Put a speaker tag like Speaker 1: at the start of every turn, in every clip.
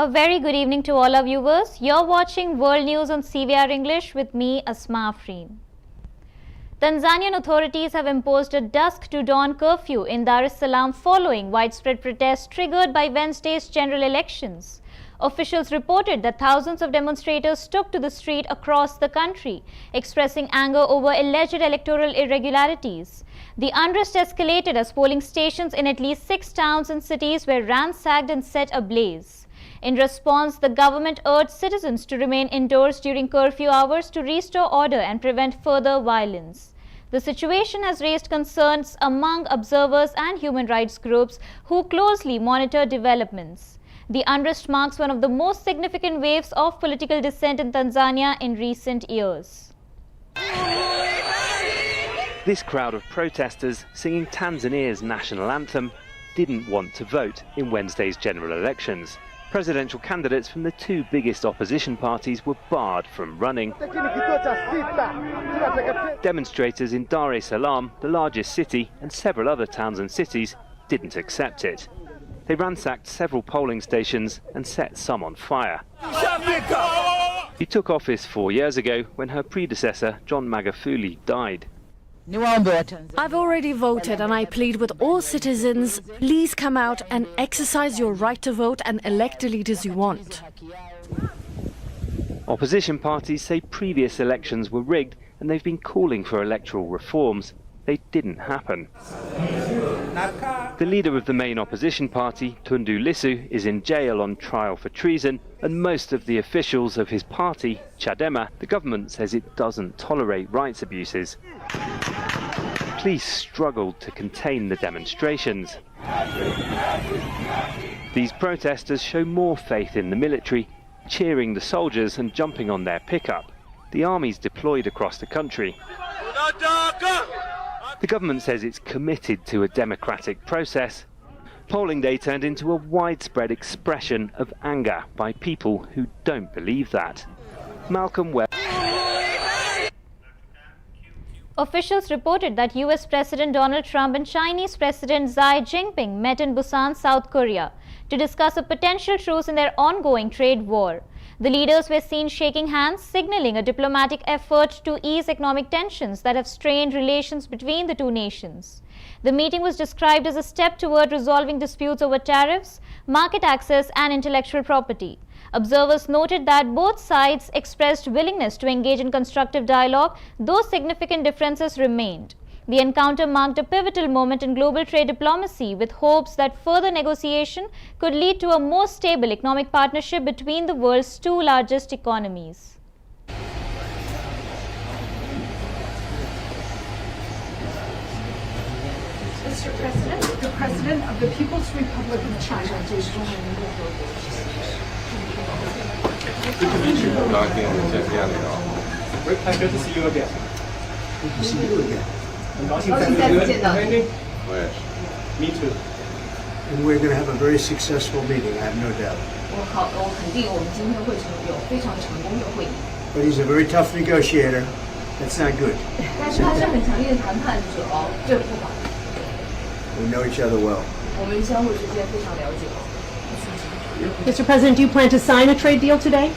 Speaker 1: A very good evening to all our viewers. You're watching World News on CVR English with me, Asma Afreen. Tanzanian authorities have imposed a dusk to dawn curfew in Dar es Salaam following widespread protests triggered by Wednesday's general elections. Officials reported that thousands of demonstrators took to the street across the country, expressing anger over alleged electoral irregularities. The unrest escalated as polling stations in at least 6 towns and cities were ransacked and set ablaze. In response, the government urged citizens to remain indoors during curfew hours to restore order and prevent further violence. The situation has raised concerns among observers and human rights groups who closely monitor developments. The unrest marks one of the most significant waves of political dissent in Tanzania in recent years.
Speaker 2: This crowd of protesters singing Tanzania's national anthem didn't want to vote in Wednesday's general elections. Presidential candidates from the two biggest opposition parties were barred from running. Demonstrators in Dar es Salaam, the largest city, and several other towns and cities didn't accept it. They ransacked several polling stations and set some on fire. He took office 4 years ago when her predecessor, John Magufuli, died.
Speaker 3: I've already voted and I plead with all citizens, please come out and exercise your right to vote and elect the leaders you want.
Speaker 2: Opposition parties say previous elections were rigged and they've been calling for electoral reforms. They didn't happen. The leader of the main opposition party, Tundu Lissu, is in jail on trial for treason, and most of the officials of his party, Chadema, the government says it doesn't tolerate rights abuses. Police struggled to contain the demonstrations. These protesters show more faith in the military, cheering the soldiers and jumping on their pickup. The army's deployed across the country. The government says it's committed to a democratic process. Polling day turned into a widespread expression of anger by people who don't believe that. Malcolm Webb.
Speaker 1: Officials reported that US President Donald Trump and Chinese President Xi Jinping met in Busan, South Korea, to discuss a potential truce in their ongoing trade war. The leaders were seen shaking hands, signaling a diplomatic effort to ease economic tensions that have strained relations between the two nations. The meeting was described as a step toward resolving disputes over tariffs, market access, and intellectual property. Observers noted that both sides expressed willingness to engage in constructive dialogue, though significant differences remained. The encounter marked a pivotal moment in global trade diplomacy, with hopes that further negotiation could lead to a more stable economic partnership between the world's two largest economies.
Speaker 4: Mr. President, the President of the People's Republic of China.
Speaker 5: Good to meet you. Good to see you again.
Speaker 6: Good to see you again.
Speaker 5: Me too.
Speaker 6: And we're going to have a very successful meeting, I have no doubt. But he's a very tough negotiator. That's not good. We know each other well.
Speaker 7: Mr. President, do you plan to sign a trade deal today?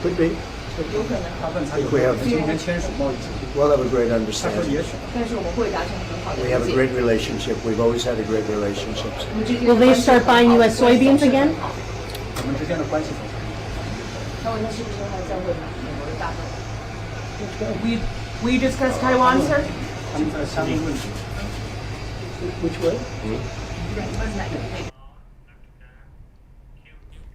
Speaker 6: Could be. I think we'll have a great understanding. We have a great relationship. We've always had a great relationship.
Speaker 7: Will they start buying U.S. soybeans again? Will you discuss Taiwan, sir?
Speaker 6: Which way?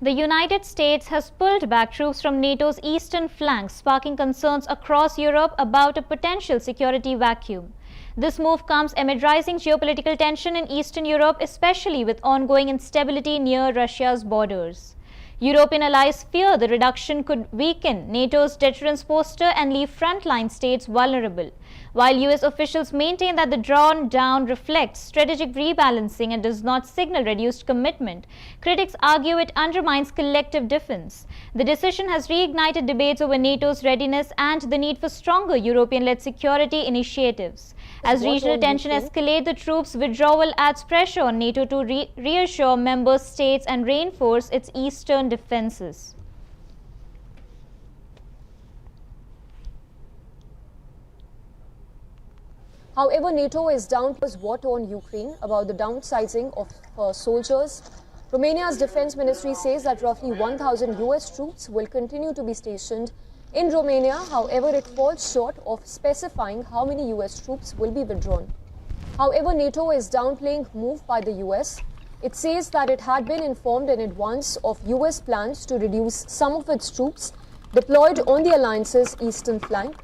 Speaker 1: The United States has pulled back troops from NATO's eastern flank, sparking concerns across Europe about a potential security vacuum. This move comes amid rising geopolitical tension in Eastern Europe, especially with ongoing instability near Russia's borders. European allies fear the reduction could weaken NATO's deterrence posture and leave frontline states vulnerable. While US officials maintain that the drawn down reflects strategic rebalancing and does not signal reduced commitment, critics argue it undermines collective defense. The decision has reignited debates over NATO's readiness and the need for stronger European-led security initiatives. As regional tension escalates, the troops' withdrawal adds pressure on NATO to reassure member states and reinforce its eastern defences.
Speaker 8: However, NATO is down to what on Ukraine about the downsizing of soldiers. Romania's defense ministry says that roughly 1,000 US troops will continue to be stationed in Romania. However, it falls short of specifying how many US troops will be withdrawn. However, NATO is downplaying move by the US. It says that it had been informed in advance of US plans to reduce some of its troops deployed on the alliance's eastern flank.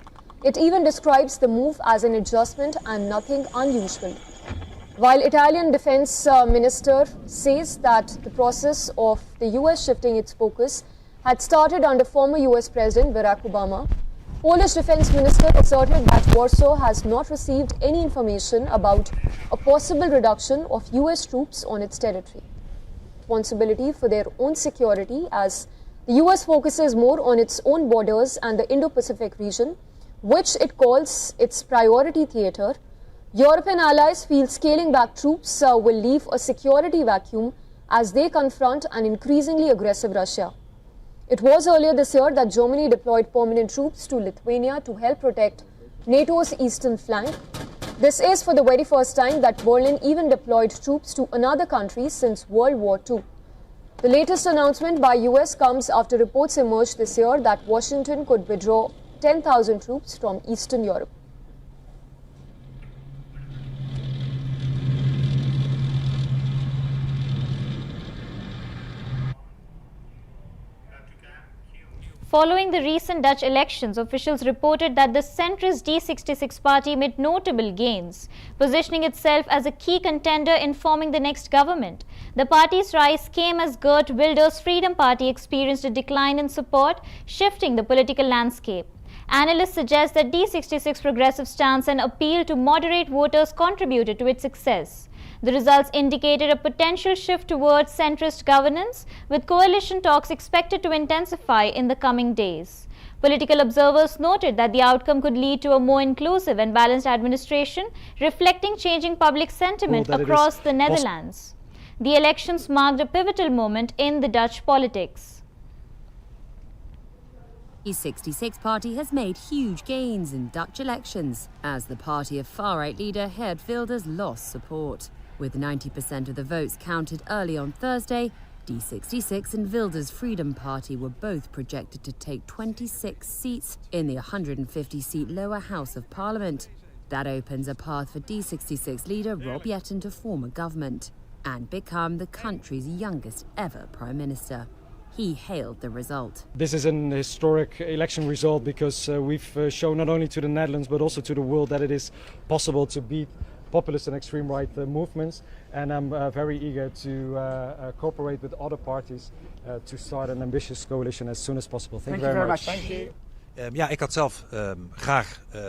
Speaker 8: It even describes the move as an adjustment and nothing unusual. While Italian defense minister says that the process of the US shifting its focus had started under former US President Barack Obama, Polish defense minister asserted that Warsaw has not received any information about a possible reduction of US troops on its territory. Responsibility for their own security, as the US focuses more on its own borders and the Indo-Pacific region, which it calls its priority theatre. European allies feel scaling back troops will leave a security vacuum as they confront an increasingly aggressive Russia. It was earlier this year that Germany deployed permanent troops to Lithuania to help protect NATO's eastern flank. This is for the very first time that Berlin even deployed troops to another country since World War II. The latest announcement by US comes after reports emerged this year that Washington could withdraw 10,000 troops from Eastern Europe.
Speaker 1: Following the recent Dutch elections, officials reported that the centrist D66 party made notable gains, positioning itself as a key contender in forming the next government. The party's rise came as Geert Wilders' Freedom Party experienced a decline in support, shifting the political landscape. Analysts suggest that D66's progressive stance and appeal to moderate voters contributed to its success. The results indicated a potential shift towards centrist governance, with coalition talks expected to intensify in the coming days. Political observers noted that the outcome could lead to a more inclusive and balanced administration, reflecting changing public sentiment across the Netherlands. The elections marked a pivotal moment in the Dutch politics.
Speaker 9: The 66 party has made huge gains in Dutch elections as the party of far-right leader Geert Wilders lost support. With 90% of the votes counted early on Thursday, D66 and Wilders' Freedom Party were both projected to take 26 seats in the 150-seat lower house of parliament. That opens a path for D66 leader Rob Jetten to form a government and become the country's youngest ever prime minister. He hailed the result.
Speaker 10: This is an historic election result because we've shown not only to the Netherlands but also to the world that it is possible to beat populist and extreme right movements, and I'm very eager to cooperate with other parties to start an ambitious coalition as soon as possible. Thank you very much.
Speaker 11: Thank you. Ja, ik had zelf graag.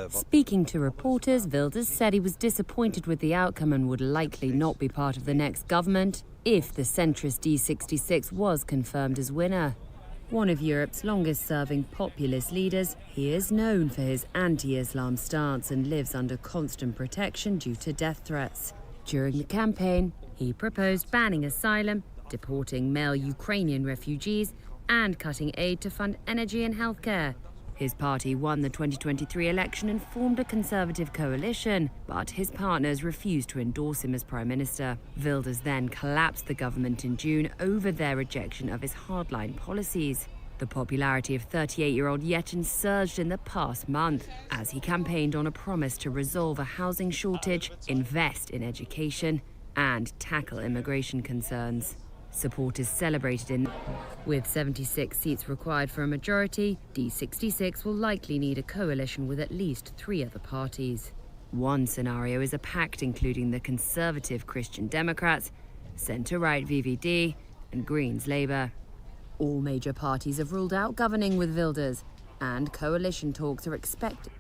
Speaker 9: Speaking to reporters, Wilders said he was disappointed with the outcome and would likely not be part of the next government if the centrist D66 was confirmed as winner. One of Europe's longest-serving populist leaders, he is known for his anti-Islam stance and lives under constant protection due to death threats. During the campaign, he proposed banning asylum, deporting male Ukrainian refugees, and cutting aid to fund energy and healthcare. His party won the 2023 election and formed a conservative coalition, but his partners refused to endorse him as prime minister. Wilders then collapsed the government in June over their rejection of his hardline policies. The popularity of 38-year-old Jetten surged in the past month as he campaigned on a promise to resolve a housing shortage, invest in education, and tackle immigration concerns. Support is celebrated with 76 seats required for a majority. D66 will likely need a coalition with at least 3 other parties. One scenario is a pact including the Conservative Christian Democrats, centre-right VVD, and Greens Labour. All major parties have ruled out governing with Wilders, and coalition talks are expected.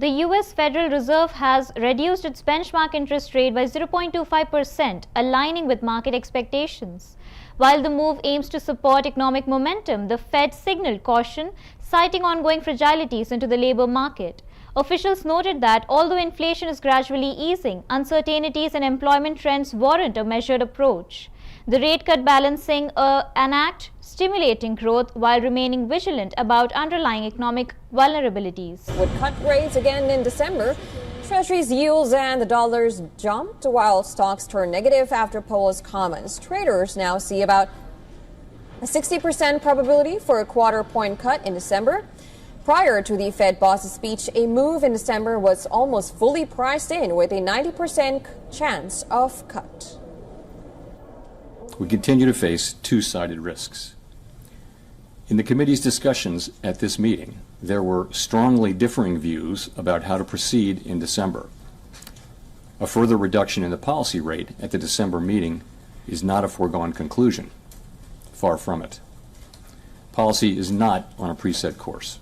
Speaker 1: The US Federal Reserve has reduced its benchmark interest rate by 0.25%, aligning with market expectations. While the move aims to support economic momentum, the Fed signaled caution, citing ongoing fragilities into the labor market. Officials noted that although inflation is gradually easing, uncertainties in employment trends warrant a measured approach. The rate cut balancing an act stimulating growth while remaining vigilant about underlying economic vulnerabilities.
Speaker 12: Would cut rates again in December. Treasuries yields and the dollars jumped while stocks turned negative after Powell's comments. Traders now see about a 60% probability for a quarter-point cut in December. Prior to the Fed boss's speech, a move in December was almost fully priced in with a 90% chance of cut.
Speaker 13: We continue to face two-sided risks. In the committee's discussions at this meeting, there were strongly differing views about how to proceed in December. A further reduction in the policy rate at the December meeting is not a foregone conclusion. Far from it. Policy is not on a preset course.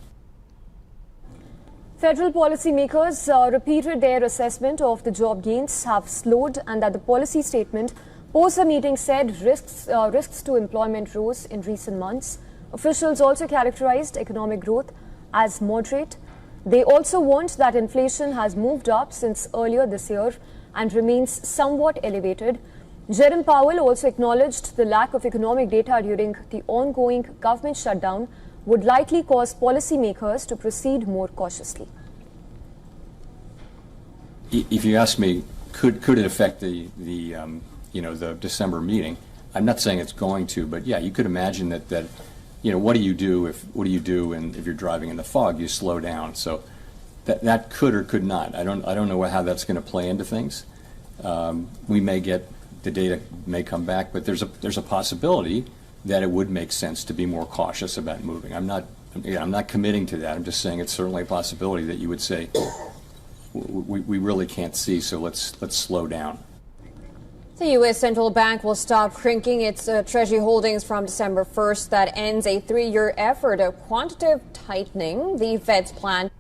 Speaker 8: Federal policymakers repeated their assessment of the job gains have slowed and that the policy statement post the meeting said risks to employment rose in recent months. Officials also characterized economic growth as moderate. They also warned that inflation has moved up since earlier this year and remains somewhat elevated. Jerome Powell also acknowledged the lack of economic data during the ongoing government shutdown would likely cause policymakers to proceed more cautiously.
Speaker 13: If you ask me, could it affect the December meeting? I'm not saying it's going to, but yeah, you could imagine that what do you do if you're driving in the fog? You slow down. So that could or could not. I don't know how that's going to play into things. We may get the data may come back, but there's a possibility that it would make sense to be more cautious about moving. I'm not committing to that. I'm just saying it's certainly a possibility that you would say we really can't see, so let's slow down.
Speaker 12: The U.S. Central Bank will stop shrinking its Treasury holdings from December 1st. That ends a 3-year effort of quantitative tightening. The Fed's plan.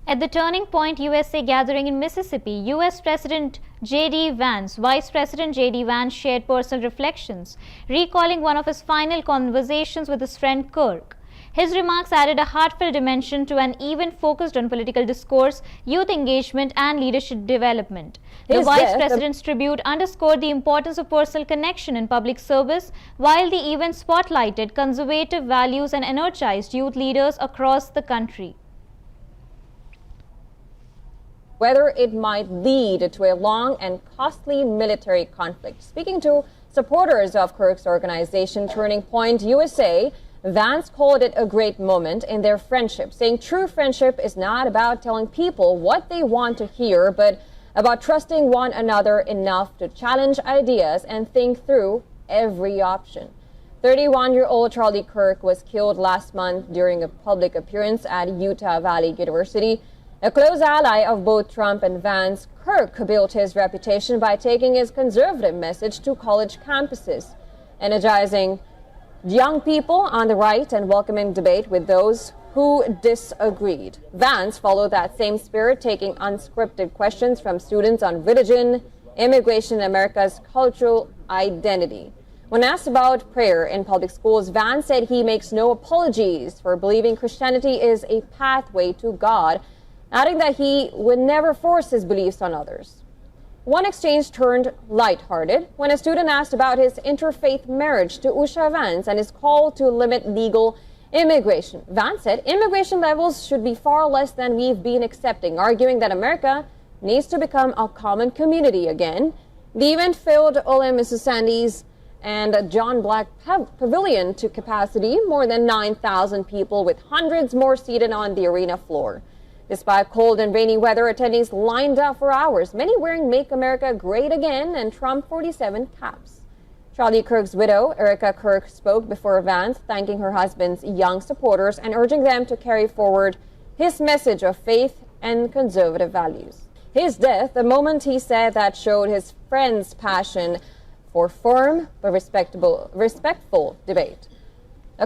Speaker 1: At the Turning Point USA gathering in Mississippi, U.S. President J.D. Vance, Vice President J.D. Vance shared personal reflections, recalling one of his final conversations with his friend Kirk. His remarks added a heartfelt dimension to an event focused on political discourse, youth engagement, and leadership development. The Vice President's tribute underscored the importance of personal connection in public service, while the event spotlighted conservative values and energized youth leaders across the country.
Speaker 12: Whether it might lead to a long and costly military conflict. Speaking to supporters of Kirk's organization, Turning Point USA, Vance called it a great moment in their friendship, saying true friendship is not about telling people what they want to hear, but about trusting one another enough to challenge ideas and think through every option. 31-year-old Charlie Kirk was killed last month during a public appearance at Utah Valley University. A close ally of both Trump and Vance, Kirk built his reputation by taking his conservative message to college campuses, energizing young people on the right and welcoming debate with those who disagreed. Vance followed that same spirit, taking unscripted questions from students on religion, immigration, and America's cultural identity. When asked about prayer in public schools, Vance said he makes no apologies for believing Christianity is a pathway to God, adding that he would never force his beliefs on others. One exchange turned lighthearted when a student asked about his interfaith marriage to Usha Vance and his call to limit legal immigration. Vance said immigration levels should be far less than we've been accepting, arguing that America needs to become a common community again. The event filled Ole Mrs. Sandy's and John Black Pavilion to capacity, more than 9,000 people with hundreds more seated on the arena floor. Despite cold and rainy weather, attendees lined up for hours, many wearing Make America Great Again and Trump 47 caps. Charlie Kirk's widow, Erica Kirk, spoke before Vance, thanking her husband's young supporters and urging them to carry forward his message of faith and conservative values. His death, a moment he said that showed his friend's passion for firm but respectful debate.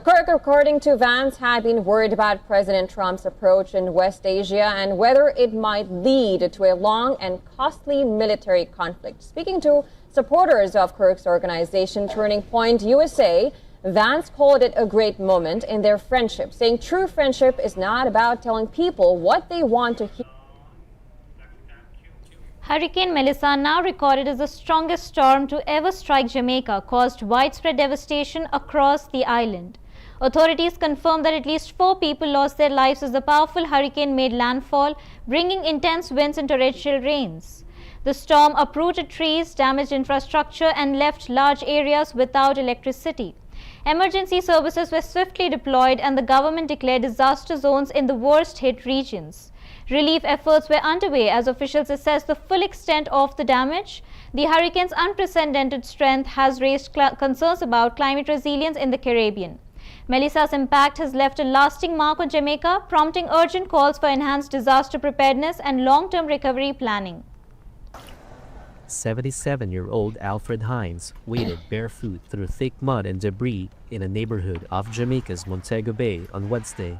Speaker 12: Kirk, according to Vance, had been worried about President Trump's approach in West Asia and whether it might lead to a long and costly military conflict. Speaking to supporters of Kirk's organization, Turning Point USA, Vance called it a great moment in their friendship, saying true friendship is not about telling people what they want to hear.
Speaker 1: Hurricane Melissa, now recorded as the strongest storm to ever strike Jamaica, caused widespread devastation across the island. Authorities confirmed that at least 4 people lost their lives as the powerful hurricane made landfall, bringing intense winds and torrential rains. The storm uprooted trees, damaged infrastructure, and left large areas without electricity. Emergency services were swiftly deployed, and the government declared disaster zones in the worst-hit regions. Relief efforts were underway as officials assessed the full extent of the damage. The hurricane's unprecedented strength has raised concerns about climate resilience in the Caribbean. Melissa's impact has left a lasting mark on Jamaica, prompting urgent calls for enhanced disaster preparedness and long-term recovery planning.
Speaker 14: 77-year-old Alfred Hines waded barefoot through thick mud and debris in a neighborhood off Jamaica's Montego Bay on Wednesday.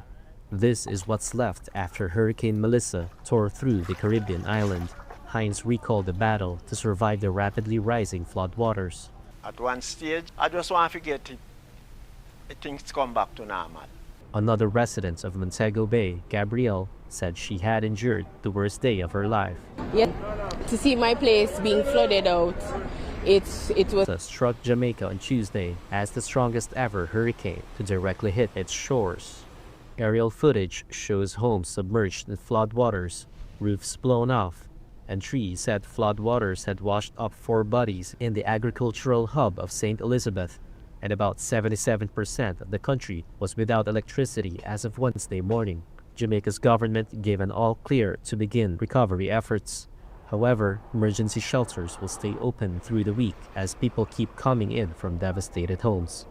Speaker 14: This is what's left after Hurricane Melissa tore through the Caribbean island. Hines recalled the battle to survive the rapidly rising floodwaters.
Speaker 15: At one stage, I just want to forget it. Things come back to normal.
Speaker 14: Another resident of Montego Bay, Gabrielle, said she had endured the worst day of her life.
Speaker 16: Yeah, to see my place being flooded out, it was
Speaker 14: struck Jamaica on Tuesday as the strongest ever hurricane to directly hit its shores. Aerial footage shows homes submerged in floodwaters, roofs blown off, and trees said floodwaters had washed up 4 bodies in the agricultural hub of St. Elizabeth, and about 77% of the country was without electricity as of Wednesday morning. Jamaica's government gave an all-clear to begin recovery efforts. However, emergency shelters will stay open through the week as people keep coming in from devastated homes.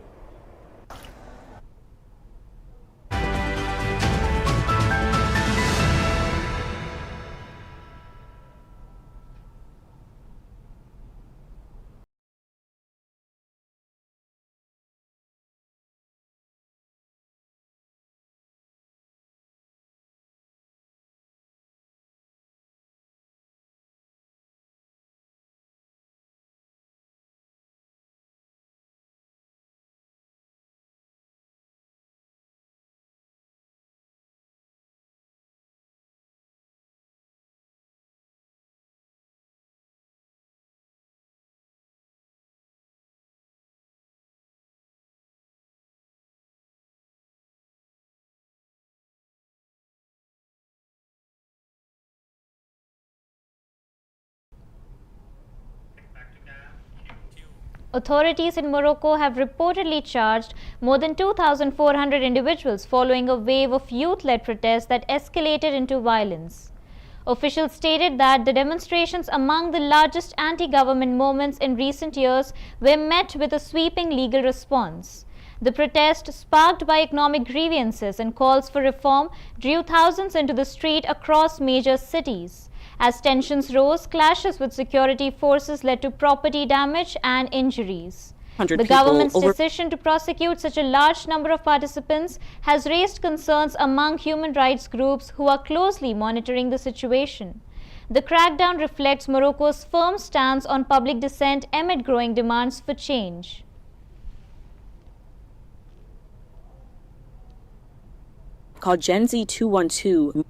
Speaker 1: Authorities in Morocco have reportedly charged more than 2,400 individuals following a wave of youth-led protests that escalated into violence. Officials stated that the demonstrations, among the largest anti-government movements in recent years, were met with a sweeping legal response. The protest, sparked by economic grievances and calls for reform, drew thousands into the street across major cities. As tensions rose, clashes with security forces led to property damage and injuries. The government's decision to prosecute such a large number of participants has raised concerns among human rights groups who are closely monitoring the situation. The crackdown reflects Morocco's firm stance on public dissent amid growing demands for change.
Speaker 17: Called Gen Z 212.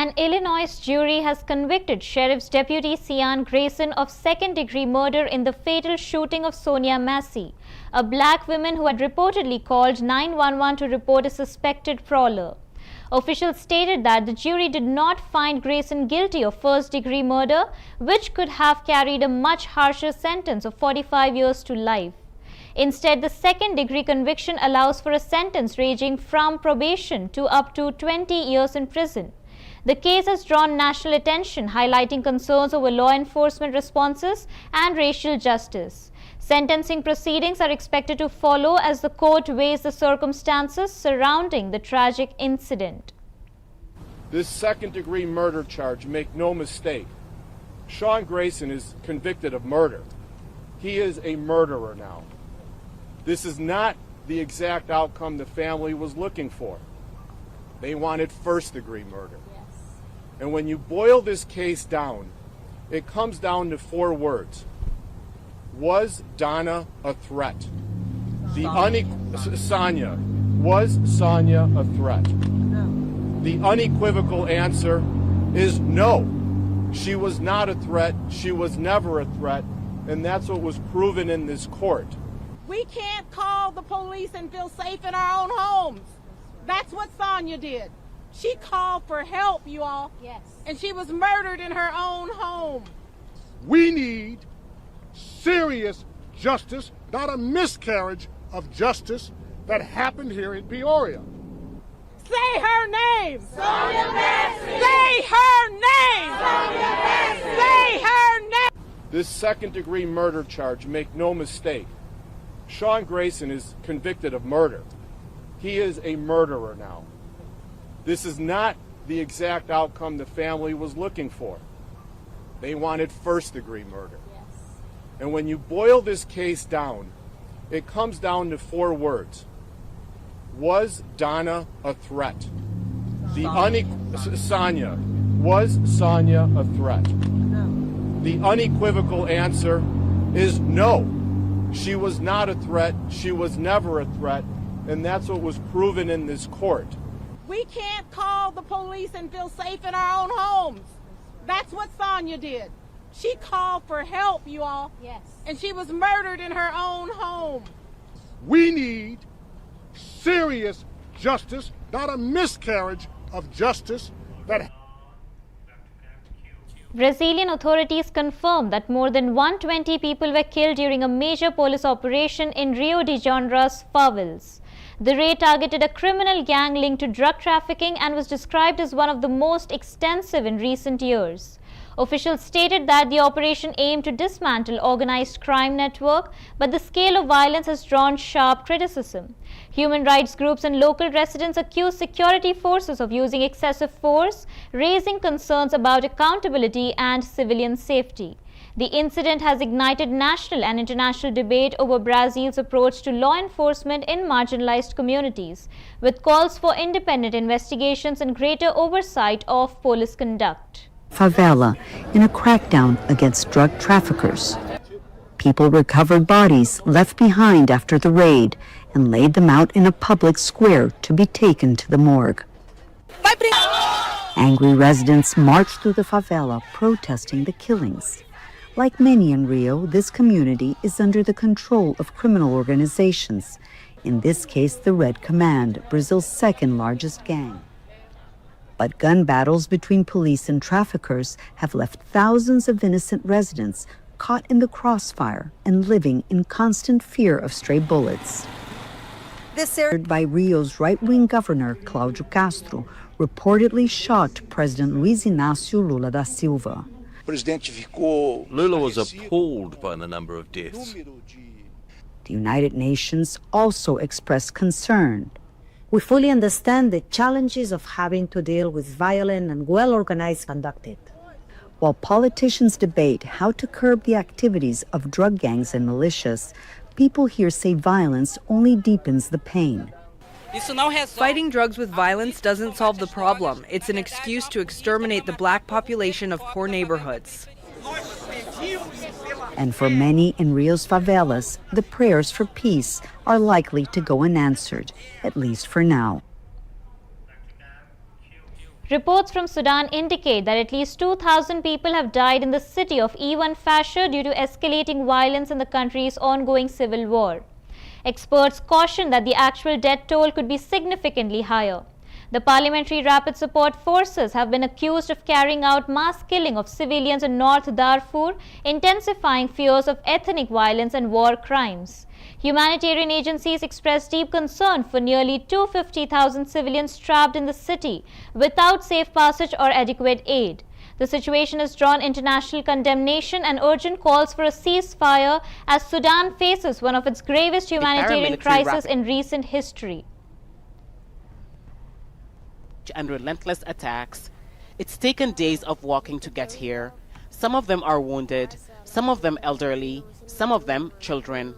Speaker 1: An Illinois jury has convicted Sheriff's Deputy Sian Grayson of second-degree murder in the fatal shooting of Sonia Massey, a black woman who had reportedly called 911 to report a suspected prowler. Officials stated that the jury did not find Grayson guilty of first-degree murder, which could have carried a much harsher sentence of 45 years to life. Instead, the second-degree conviction allows for a sentence ranging from probation to up to 20 years in prison. The case has drawn national attention, highlighting concerns over law enforcement responses and racial justice. Sentencing proceedings are expected to follow as the court weighs the circumstances surrounding the tragic incident.
Speaker 18: This second-degree murder charge, make no mistake, Sean Grayson is convicted of murder. He is a murderer now. This is not the exact outcome the family was looking for. They wanted first-degree murder. And when you boil this case down, it comes down to 4 words. Was Donna a threat? Sonia. Was Sonia a threat? No. The unequivocal answer is no. She was not a threat. She was never a threat. And that's what was proven in this court.
Speaker 16: We can't call the police and feel safe in our own homes. That's what Sonia did. She called for help, you all. Yes. And she was murdered in her own home.
Speaker 19: We need serious justice, not a miscarriage of justice that happened here in Peoria.
Speaker 16: Say her name.
Speaker 20: Sonia Massey.
Speaker 16: Say her name.
Speaker 20: Sonia Massey.
Speaker 16: Say her name.
Speaker 18: This second-degree murder charge, make no mistake, Sean Grayson is convicted of murder. He is a murderer now. This is not the exact outcome the family was looking for. They wanted first-degree murder. Yes. And when you boil this case down, it comes down to 4 words. Was Donna a threat? Sonia. Was Sonia a threat? No. The unequivocal answer is no. She was not a threat. She was never a threat. And that's what was proven in this court.
Speaker 16: We can't call the police and feel safe in our own homes. That's what Sonia did. She called for help, you all. Yes. And she was murdered in her own home.
Speaker 19: We need serious justice, not a miscarriage of justice that...
Speaker 1: Brazilian authorities confirmed that more than 120 people were killed during a major police operation in Rio de Janeiro's favelas. The raid targeted a criminal gang linked to drug trafficking and was described as one of the most extensive in recent years. Officials stated that the operation aimed to dismantle organized crime network, but the scale of violence has drawn sharp criticism. Human rights groups and local residents accuse security forces of using excessive force, raising concerns about accountability and civilian safety. The incident has ignited national and international debate over Brazil's approach to law enforcement in marginalized communities, with calls for independent investigations and greater oversight of police conduct.
Speaker 21: Favela in a crackdown against drug traffickers. People recovered bodies left behind after the raid and laid them out in a public square to be taken to the morgue. Angry residents marched through the favela protesting the killings. Like many in Rio, this community is under the control of criminal organizations, in this case the Red Command, Brazil's second largest gang. But gun battles between police and traffickers have left thousands of innocent residents caught in the crossfire and living in constant fear of stray bullets. This area by Rio's right-wing governor, Cláudio Castro, reportedly shot President Luiz Inácio Lula da Silva.
Speaker 22: Lula was appalled by the number of deaths.
Speaker 21: The United Nations also expressed concern.
Speaker 23: We fully understand the challenges of having to deal with violent and well-organized conducted.
Speaker 21: While politicians debate how to curb the activities of drug gangs and militias, people here say violence only deepens the pain.
Speaker 24: Fighting drugs with violence doesn't solve the problem. It's an excuse to exterminate the black population of poor neighborhoods.
Speaker 21: And for many in Rio's favelas, the prayers for peace are likely to go unanswered, at least for now.
Speaker 1: Reports from Sudan indicate that at least 2,000 people have died in the city of Ewan Fasher due to escalating violence in the country's ongoing civil war. Experts caution that the actual death toll could be significantly higher. The Parliamentary Rapid Support Forces have been accused of carrying out mass killing of civilians in North Darfur, intensifying fears of ethnic violence and war crimes. Humanitarian agencies expressed deep concern for nearly 250,000 civilians trapped in the city without safe passage or adequate aid. The situation has drawn international condemnation and urgent calls for a ceasefire as Sudan faces one of its gravest humanitarian crises in recent history.
Speaker 2: And relentless attacks. It's taken days of walking to get here. Some of them are wounded, some of them elderly, some of them children.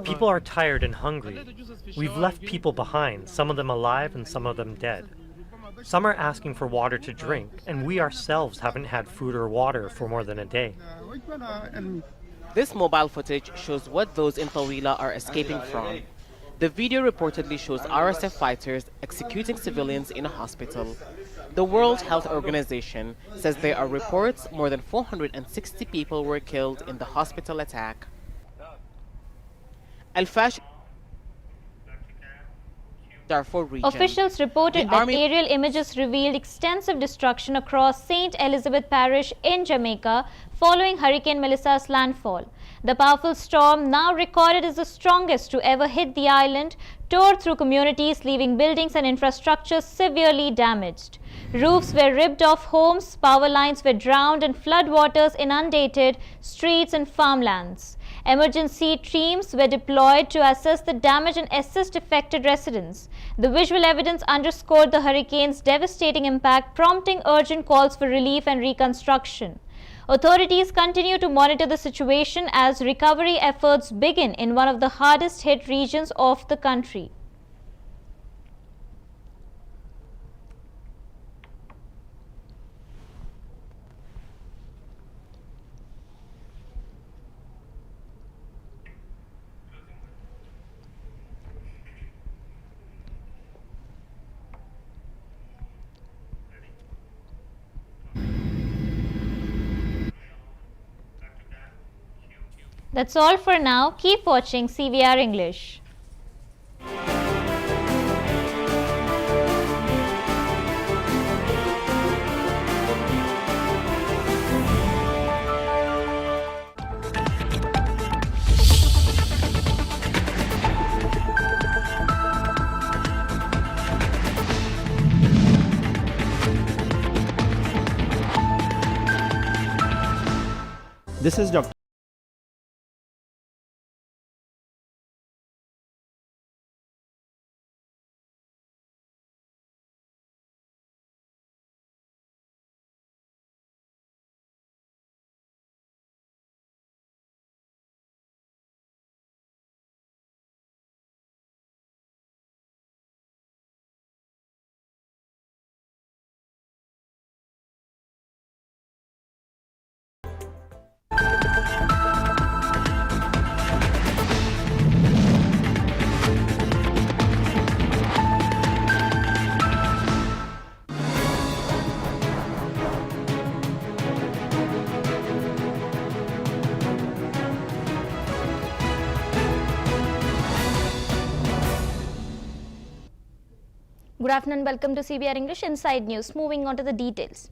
Speaker 3: People are tired and hungry. We've left people behind, some of them alive and some of them dead. Some are asking for water to drink, and we ourselves haven't had food or water for more than a day.
Speaker 2: This mobile footage shows what those in Tawila are escaping from. The video reportedly shows RSF fighters executing civilians in a hospital. The World Health Organization says there are reports more than 460 people were killed in the hospital attack. Al-Fash Darfur region.
Speaker 1: Officials reported that aerial images revealed extensive destruction across St. Elizabeth Parish in Jamaica following Hurricane Melissa's landfall. The powerful storm, now recorded as the strongest to ever hit the island, tore through communities, leaving buildings and infrastructure severely damaged. Roofs were ripped off homes, power lines were drowned, and floodwaters inundated streets and farmlands. Emergency teams were deployed to assess the damage and assist affected residents. The visual evidence underscored the hurricane's devastating impact, prompting urgent calls for relief and reconstruction. Authorities continue to monitor the situation as recovery efforts begin in one of the hardest hit regions of the country. That's all for now. Keep watching CVR English.
Speaker 4: This is Dr.
Speaker 1: Good afternoon and welcome to CVR English Inside News. Moving on to the details.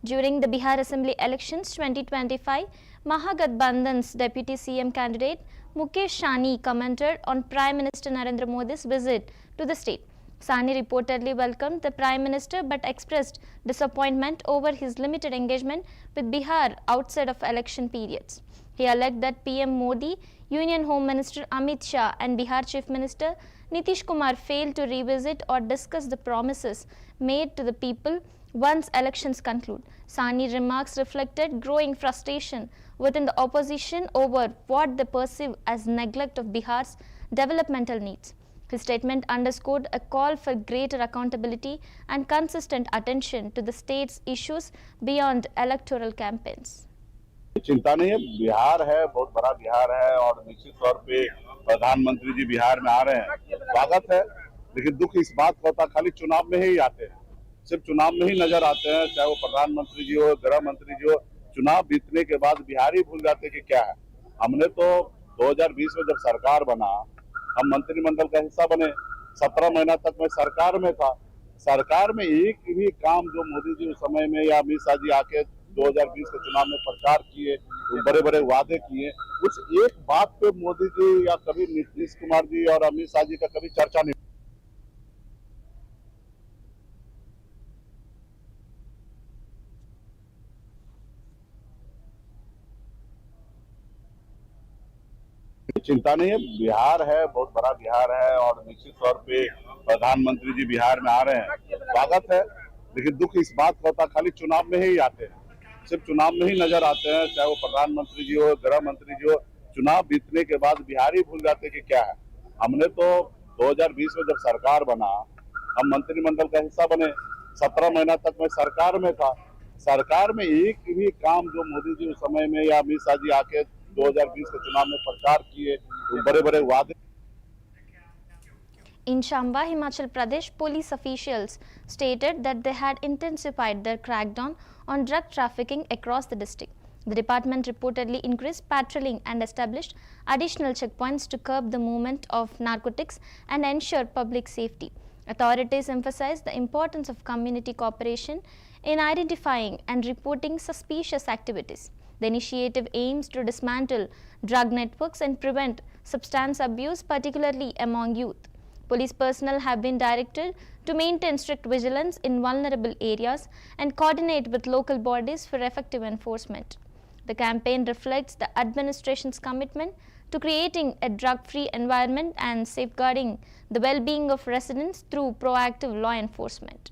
Speaker 1: During the Bihar Assembly elections 2025, Mahagathbandhan's Deputy CM candidate Mukesh Sahni commented on Prime Minister Narendra Modi's visit to the state. Sahni reportedly welcomed the Prime Minister but expressed disappointment over his limited engagement with Bihar outside of election periods. He alleged that PM Modi, Union Home Minister Amit Shah and Bihar Chief Minister Nitish Kumar failed to revisit or discuss the promises made to the people once elections conclude. Sahni's remarks reflected growing frustration within the opposition over what they perceive as neglect of Bihar's developmental needs. His statement underscored a call for greater accountability and consistent attention to the state's issues beyond electoral campaigns.
Speaker 5: चिंता नहीं है, बिहार है, बहुत बड़ा बिहार है और निश्चित तौर पे प्रधानमंत्री जी बिहार में आ रहे हैं, स्वागत है। लेकिन दुख इस बात का होता खाली चुनाव में ही आते हैं, सिर्फ चुनाव में ही नजर आते हैं, चाहे वो प्रधानमंत्री जी हो, गृह मंत्री जी हो। चुनाव बीतने के बाद बिहार ही भूल जाते कि क्या है। हमने तो 2020 में जब सरकार बना, हम मंत्रिमंडल का हिस्सा बने, 17 महीना तक मैं सरकार में था। सरकार में एक भी काम जो मोदी जी उस समय में या अमित शाह जी आके 2020 के चुनाव में प्रचार किए, बड़े बड़े वादे किए, उस एक बात पे मोदी जी या कभी नीतीश कुमार जी और अमित शाह जी का कभी चर्चा नहीं। चिंता नहीं है, बिहार है, बहुत बड़ा बिहार है और निश्चित तौर पे प्रधानमंत्री जी बिहार में आ रहे हैं, स्वागत है। लेकिन दुख इस बात का होता खाली चुनाव में ही आते हैं, सिर्फ चुनाव में ही नजर आते हैं, चाहे वो प्रधानमंत्री जी हो, गृह मंत्री जी हो। चुनाव बीतने के बाद बिहार ही भूल जाते कि क्या है। हमने तो 2020 में जब सरकार बना, हम मंत्रिमंडल का हिस्सा बने, 17 महीना तक मैं सरकार में था। सरकार में एक भी काम जो मोदी जी उस समय में या अमित शाह जी आके 2020 के चुनाव में प्रचार किए, बड़े बड़े वादे।
Speaker 1: In Chamba, Himachal Pradesh, police officials stated that they had intensified their crackdown on drug trafficking across the district. The department reportedly increased patrolling and established additional checkpoints to curb the movement of narcotics and ensure public safety. Authorities emphasized the importance of community cooperation in identifying and reporting suspicious activities. The initiative aims to dismantle drug networks and prevent substance abuse, particularly among youth. Police personnel have been directed to maintain strict vigilance in vulnerable areas and coordinate with local bodies for effective enforcement. The campaign reflects the administration's commitment to creating a drug-free environment and safeguarding the well-being of residents through proactive law enforcement.